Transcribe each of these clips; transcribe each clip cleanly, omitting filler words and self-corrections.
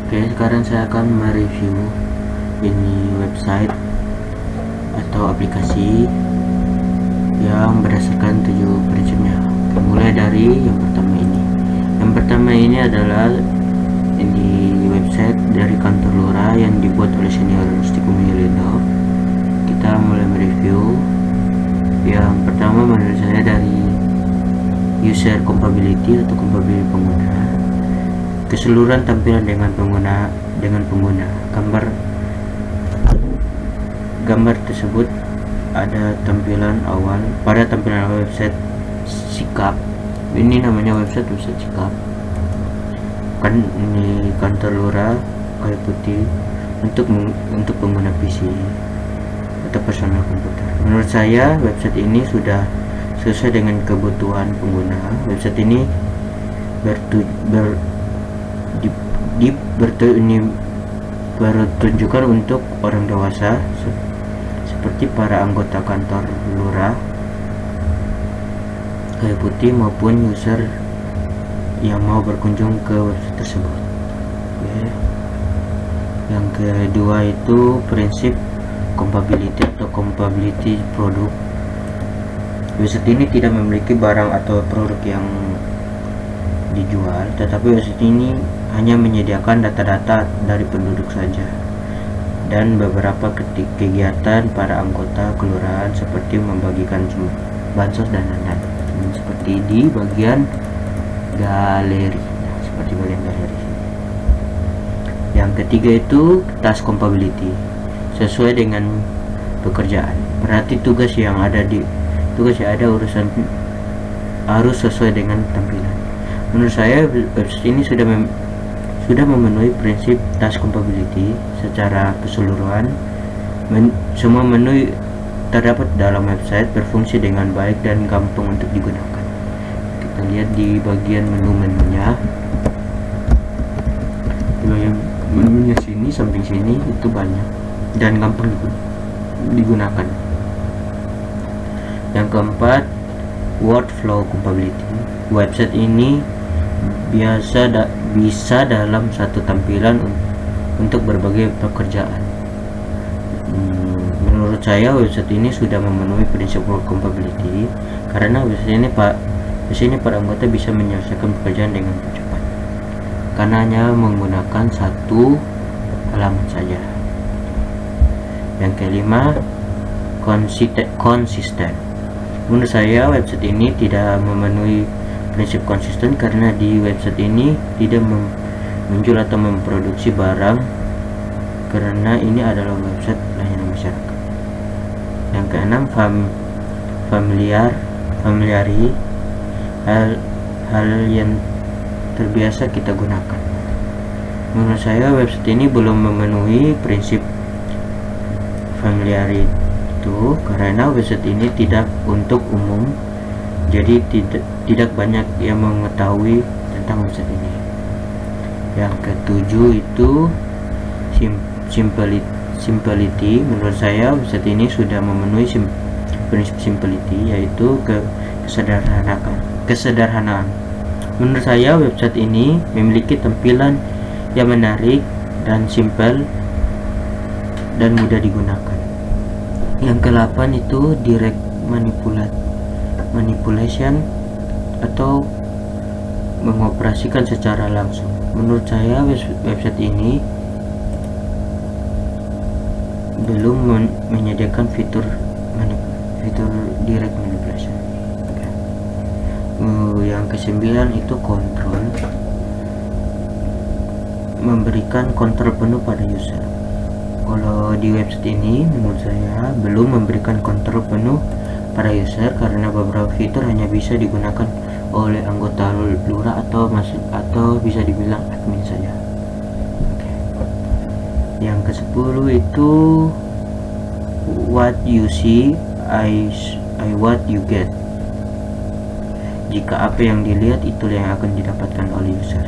Oke, sekarang saya akan mereview ini website atau aplikasi yang berdasarkan 7 prinsipnya. Mulai dari yang pertama ini. Yang pertama ini adalah ini website dari kantor lurah yang dibuat oleh senior Stiku Milindo. Kita mulai mereview. Yang pertama menurut saya dari user compatibility atau compatibility pengguna. Keseluruhan tampilan dengan pengguna gambar tersebut ada tampilan awal pada tampilan website sikap. Ini namanya website sikap kan, ini kantor lurah kayu putih untuk pengguna PC atau personal komputer. Menurut saya website ini sudah sesuai dengan kebutuhan pengguna. Website ini bertujukan untuk orang dewasa seperti para anggota kantor lurah kayu putih maupun user yang mau berkunjung ke website tersebut. Oke. Yang kedua itu prinsip compatibility atau compatibility produk. Website ini tidak memiliki barang atau produk yang dijual, tetapi website ini hanya menyediakan data-data dari penduduk saja dan beberapa kegiatan para anggota kelurahan seperti membagikan bansos dan lain-lain. Seperti di bagian galeri, seperti bagian galeri. Yang ketiga itu task compatibility, sesuai dengan pekerjaan. Berarti tugas yang ada urusan harus sesuai dengan tampilan. Menurut saya website ini sudah memenuhi prinsip task compatibility secara keseluruhan. Semua menu terdapat dalam website berfungsi dengan baik dan gampang untuk digunakan. Kita lihat di bagian menu-menunya. Di bagian menunya sini, samping sini itu banyak dan gampang digunakan. Yang keempat, workflow compatibility. Website ini bisa dalam satu tampilan untuk berbagai pekerjaan. Menurut saya website ini sudah memenuhi prinsip work compatibility karena biasanya para anggota bisa menyelesaikan pekerjaan dengan cepat karena hanya menggunakan satu halaman saja. Yang kelima, konsisten. Menurut saya website ini tidak memenuhi prinsip konsisten karena di website ini tidak menjual atau memproduksi barang karena ini adalah website layanan masyarakat. Yang keenam, familiari, hal yang terbiasa kita gunakan. Menurut saya website ini belum memenuhi prinsip familiar itu karena website ini tidak untuk umum, jadi tidak banyak yang mengetahui tentang website ini. Yang ketujuh itu simplicity. Menurut saya website ini sudah memenuhi prinsip simplicity, yaitu kesederhanaan. Menurut saya website ini memiliki tampilan yang menarik dan simpel dan mudah digunakan. Yang ke-8 itu direct manipulation atau mengoperasikan secara langsung. Menurut saya website ini belum menyediakan fitur direct manipulation. Yang ke-9 itu kontrol, memberikan kontrol penuh pada user. Kalau di website ini menurut saya belum memberikan kontrol penuh pada user karena beberapa fitur hanya bisa digunakan oleh anggota lurah atau bisa dibilang admin saja. Yang ke-10 itu what you see I what you get. Jika apa yang dilihat itulah yang akan didapatkan oleh user.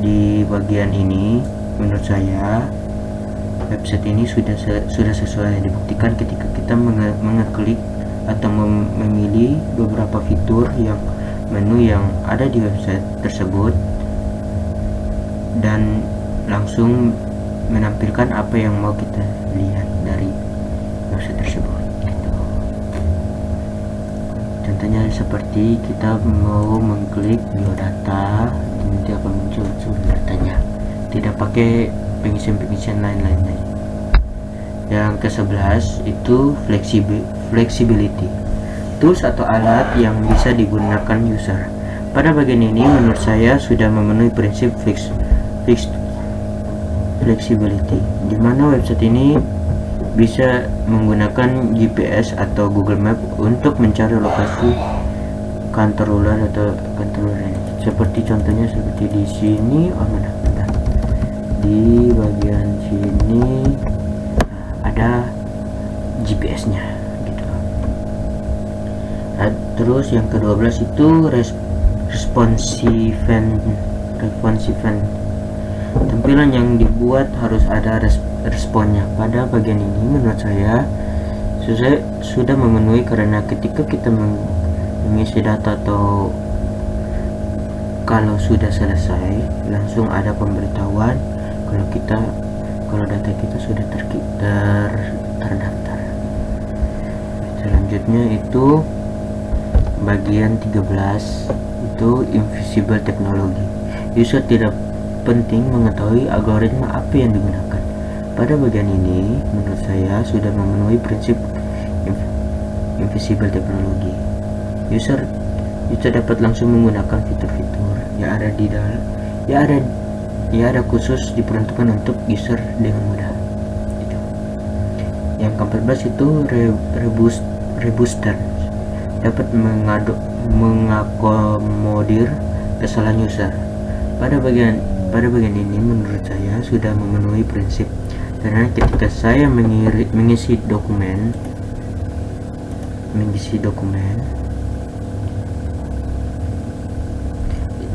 Di bagian ini menurut saya website ini sudah sesuai, dibuktikan ketika kita mengeklik atau memilih beberapa fitur yang menu yang ada di website tersebut, dan langsung menampilkan apa yang mau kita lihat dari website tersebut gitu. Contohnya seperti kita mau mengklik biodata, nanti akan muncul sumber datanya, tidak pakai pengisian lain-lainnya. Yang ke-11 itu flexibility, tools atau alat yang bisa digunakan user. Pada bagian ini menurut saya sudah memenuhi prinsip flexibility, di mana website ini bisa menggunakan GPS atau Google Map untuk mencari lokasi controller atau controller ini. Seperti contohnya seperti di sini, di bagian sini ada GPS-nya gitu. Terus yang ke-12 itu responsive. Tampilan yang dibuat harus ada responnya. Pada bagian ini menurut saya sudah memenuhi, karena ketika kita mengisi data atau kalau sudah selesai langsung ada pemberitahuan kalau data kita sudah terdaftar. Selanjutnya itu bagian 13 itu invisible technology. User tidak penting mengetahui algoritma apa yang digunakan. Pada bagian ini menurut saya sudah memenuhi prinsip invisible technology. User dapat langsung menggunakan fitur-fitur yang ada di dalam ada khusus diperuntukkan untuk user dengan mudah gitu. Yang ke-14 itu rebooster, dapat mengakomodir kesalahan user. Pada bagian ini menurut saya sudah memenuhi prinsip, karena ketika saya mengisi dokumen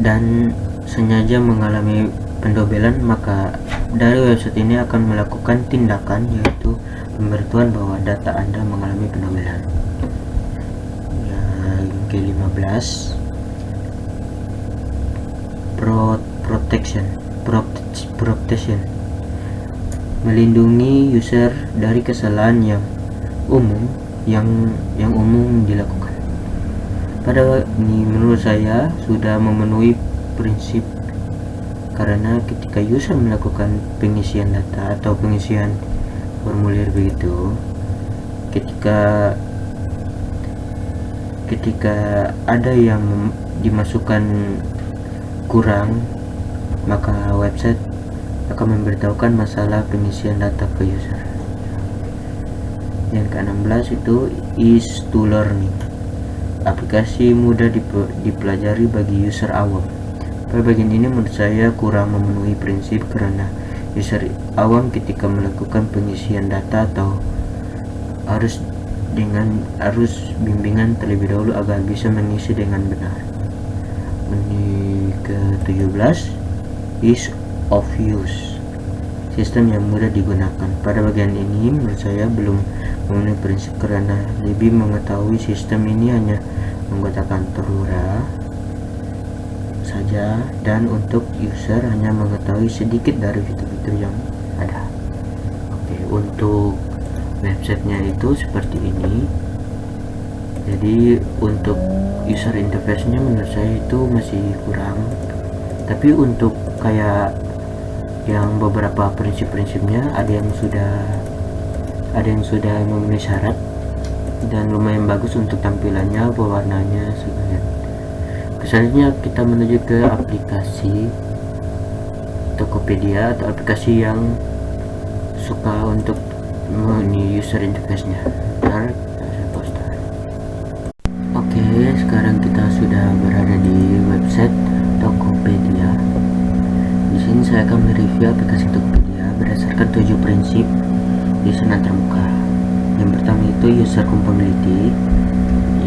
dan sengaja mengalami pendobelan, maka dari website ini akan melakukan tindakan, yaitu pemberitahuan bahwa data Anda mengalami pendobelan. Yang ke-15 protection, melindungi user dari kesalahan yang umum dilakukan. Pada ini menurut saya sudah memenuhi prinsip, karena ketika user melakukan pengisian data atau pengisian formulir begitu, ketika ada yang dimasukkan kurang, maka website akan memberitahukan masalah pengisian data ke user. Yang ke-16 itu easy to learning, aplikasi mudah dipelajari bagi user awam. Pada bagian ini menurut saya kurang memenuhi prinsip, karena user awam ketika melakukan pengisian data atau harus bimbingan terlebih dahulu agar bisa mengisi dengan benar. Ini ke-17 ease of use, sistem yang mudah digunakan. Pada bagian ini menurut saya belum memenuhi prinsip, karena lebih mengetahui sistem ini hanya menggunakan Terura saja, dan untuk user hanya mengetahui sedikit dari fitur-fitur yang ada. Oke, untuk websitenya itu seperti ini. Jadi untuk user interface-nya menurut saya itu masih kurang, tapi untuk kayak yang beberapa prinsip-prinsipnya ada yang sudah memenuhi syarat dan lumayan bagus untuk tampilannya, pewarnanya sebenarnya. Selanjutnya kita menuju ke aplikasi Tokopedia atau aplikasi yang suka untuk user interface-nya. Oke, sekarang kita sudah berada di website Tokopedia. Di sini saya akan mereview aplikasi Tokopedia berdasarkan 7 prinsip di sana termuka. Yang pertama itu user compatibility,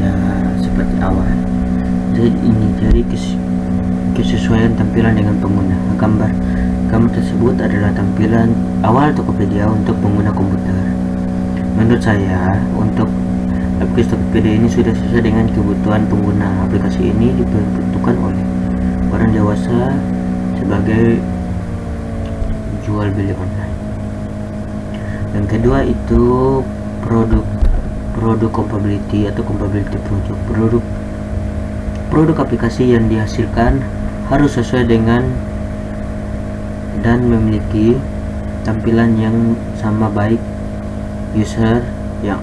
ya seperti awal. Jadi kesesuaian tampilan dengan pengguna. Gambar tersebut adalah tampilan awal Tokopedia untuk pengguna komputer. Menurut saya, untuk aplikasi Tokopedia ini sudah sesuai dengan kebutuhan pengguna. Aplikasi ini diperuntukkan oleh orang dewasa sebagai jual beli online. Yang kedua itu produk compatibility atau compatibility produk aplikasi yang dihasilkan harus sesuai dengan dan memiliki tampilan yang sama baik user yang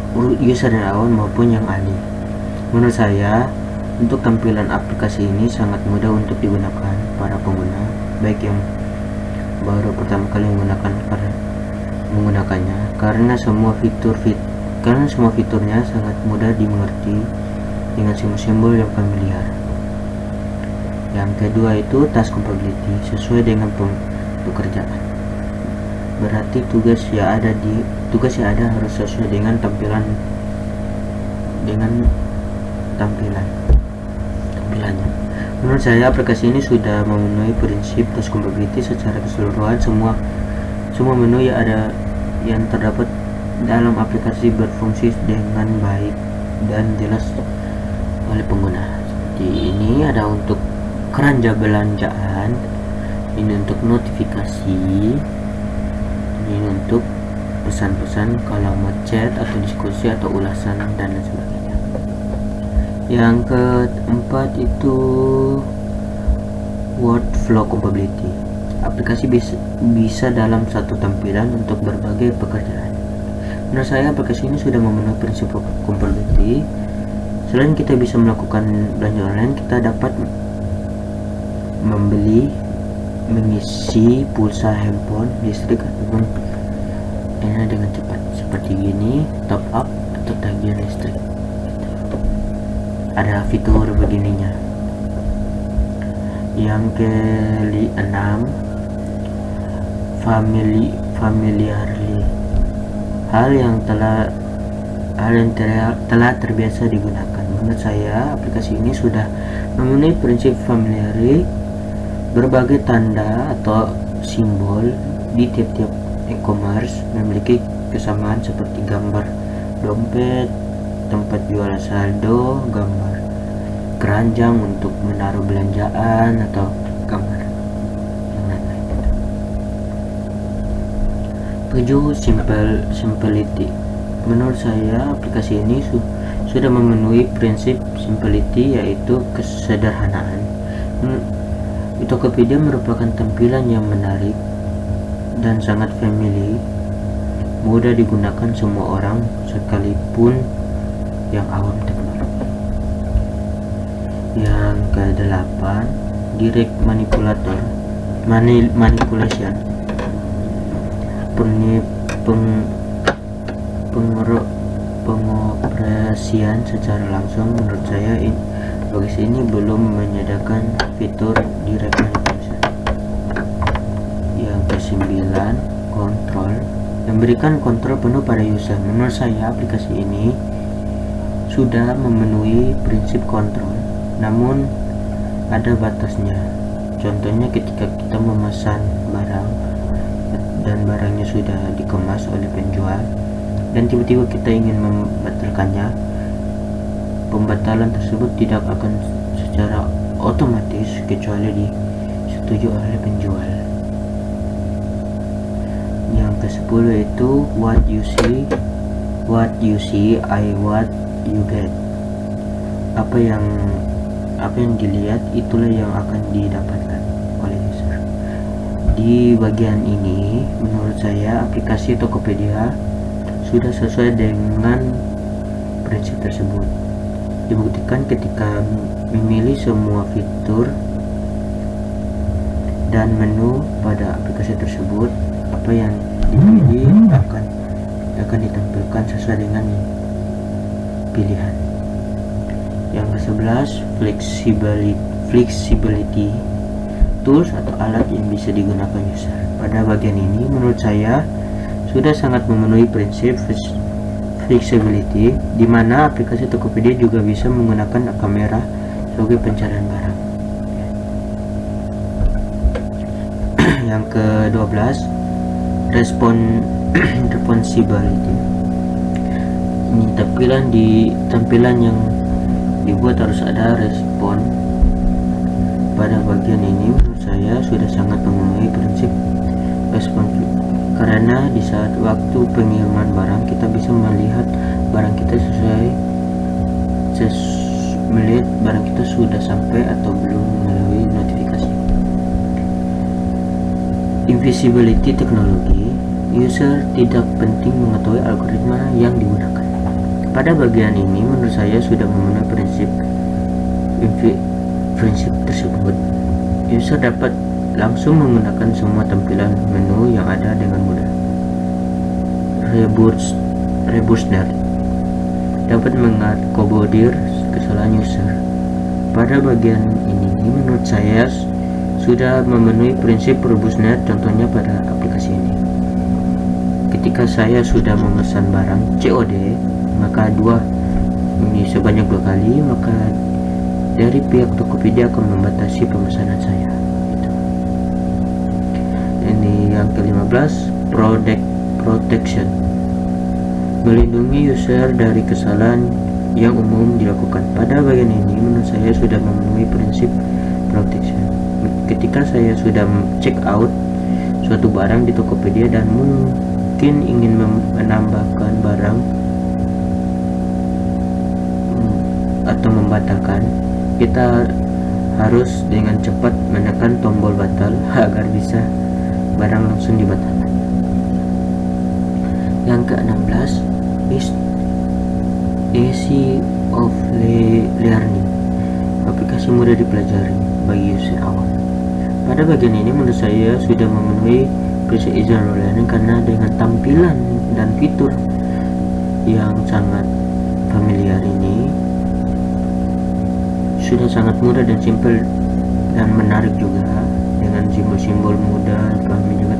awam maupun yang ahli. Menurut saya, untuk tampilan aplikasi ini sangat mudah untuk digunakan para pengguna, baik yang baru pertama kali menggunakannya, karena semua fiturnya sangat mudah dimengerti dengan simbol-simbol yang familiar. Yang kedua itu task compatibility, sesuai dengan pekerjaan. Berarti tugas yang ada harus sesuai dengan tampilannya. Menurut saya, aplikasi ini sudah memenuhi prinsip task compatibility secara keseluruhan. Semua menu yang terdapat dalam aplikasi berfungsi dengan baik dan jelas oleh pengguna. Seperti ini ada untuk keranjang belanjaan, ini untuk notifikasi, ini untuk pesan-pesan kalau mau chat atau diskusi atau ulasan dan lain sebagainya. Yang keempat itu workflow compatibility. Aplikasi bisa dalam satu tampilan untuk berbagai pekerjaan. Menurut saya, aplikasi ini sudah memenuhi prinsip compatibility. Selain kita bisa melakukan belanja online, kita dapat mengisi pulsa handphone, listrik ataupun dengan cepat, seperti gini, top up atau tagihan listrik. Ada fitur begininya. Yang ke-6, familiarly, hal yang telah terbiasa digunakan. Menurut saya, aplikasi ini sudah memenuhi prinsip familiarity. Berbagai tanda atau simbol di tiap-tiap e-commerce memiliki kesamaan seperti gambar dompet, tempat jual saldo, gambar keranjang untuk menaruh belanjaan, atau gambar yang lain-lain. 7. Simplicity. Menurut saya, aplikasi ini sudah memenuhi prinsip simplicity, yaitu kesederhanaan. Tokopedia merupakan tampilan yang menarik dan sangat family, mudah digunakan semua orang sekalipun yang awam teknologi. Yang ke-8, direct manipulation. Pengoperasian secara langsung. Menurut saya, aplikasi ini belum menyediakan fitur direct manipulation. Yang ke-9, kontrol, memberikan kontrol penuh pada user. Menurut saya, aplikasi ini sudah memenuhi prinsip kontrol, namun ada batasnya. Contohnya ketika kita memesan barang dan barangnya sudah dikemas oleh penjual dan tiba-tiba kita ingin membatalkannya, pembatalan tersebut tidak akan secara otomatis kecuali disetujui oleh penjual. Yang ke-10 itu what you see, what you get. Apa yang dilihat, itulah yang akan didapatkan oleh user. Di bagian ini, menurut saya, aplikasi Tokopedia sudah sesuai dengan prinsip tersebut. Dibuktikan ketika memilih semua fitur dan menu pada aplikasi tersebut, apa yang dipilih akan ditampilkan sesuai dengan pilihan. Yang ke-11, flexibility, tools atau alat yang bisa digunakan user. Pada bagian ini, menurut saya sudah sangat memenuhi prinsip flexibility, di mana aplikasi Tokopedia juga bisa menggunakan kamera sebagai pencarian barang. Yang ke-12, responsibility. Ini tampilan yang dibuat harus ada respon. Pada bagian ini menurut saya sudah sangat memenuhi prinsip responsive karena di saat waktu pengiriman barang kita bisa melihat barang kita melihat barang kita sudah sampai atau belum melalui notifikasi. Invisibility teknologi, user tidak penting mengetahui algoritma yang digunakan. Pada bagian ini menurut saya sudah memenuhi prinsip tersebut. User dapat langsung menggunakan semua tampilan menu yang ada dengan mudah. Rebusner dapat mengakomodir kesalahan user. Pada bagian ini menurut saya sudah memenuhi prinsip Rebusner, contohnya pada aplikasi ini. Ketika saya sudah memesan barang COD, maka ini sebanyak 2 kali, maka dari pihak Tokopedia akan membatasi pemesanan saya. Ini yang ke-15, protection, melindungi user dari kesalahan yang umum dilakukan. Pada bagian ini menurut saya sudah memenuhi prinsip protection. Ketika saya sudah check out suatu barang di Tokopedia dan mungkin ingin menambahkan barang atau membatalkan, kita harus dengan cepat menekan tombol batal agar bisa barang langsung dibatalkan. Yang ke-16 is easy of learning, aplikasi mudah dipelajari bagi user awam. Pada bagian ini menurut saya sudah memenuhi prinsip easy of learning karena dengan tampilan dan fitur yang sangat familiar ini sudah sangat mudah dan simpel dan menarik juga, dengan simbol-simbol mudah kami juga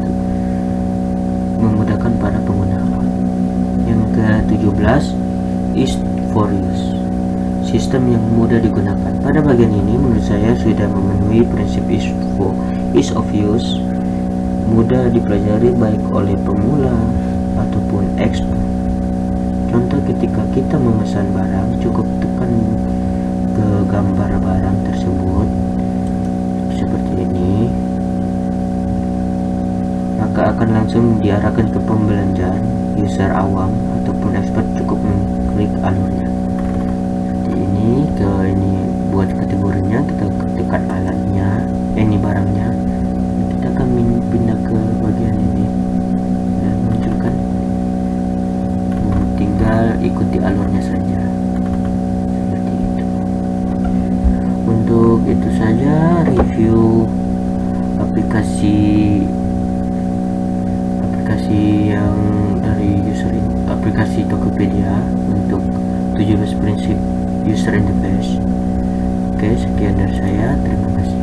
memudahkan para pengguna. Yang ke-17 is for use, sistem yang mudah digunakan. Pada bagian ini menurut saya sudah memenuhi prinsip ease of use, mudah dipelajari baik oleh pemula ataupun expert. Contoh, ketika kita memesan barang, cukup tekan ke gambar barang tersebut seperti ini, maka akan langsung diarahkan ke pembelanjaan. User awam ataupun expert cukup mengklik alurnya seperti ini. Ini buat kategorinya, kita tekan alatnya, ini barangnya, kita akan pindah ke bagian ini dan munculkan, tinggal ikuti alurnya saja. Untuk itu saja review aplikasi yang dari aplikasi Tokopedia untuk 17 prinsip user interface. Oke, sekian dari saya, terima kasih.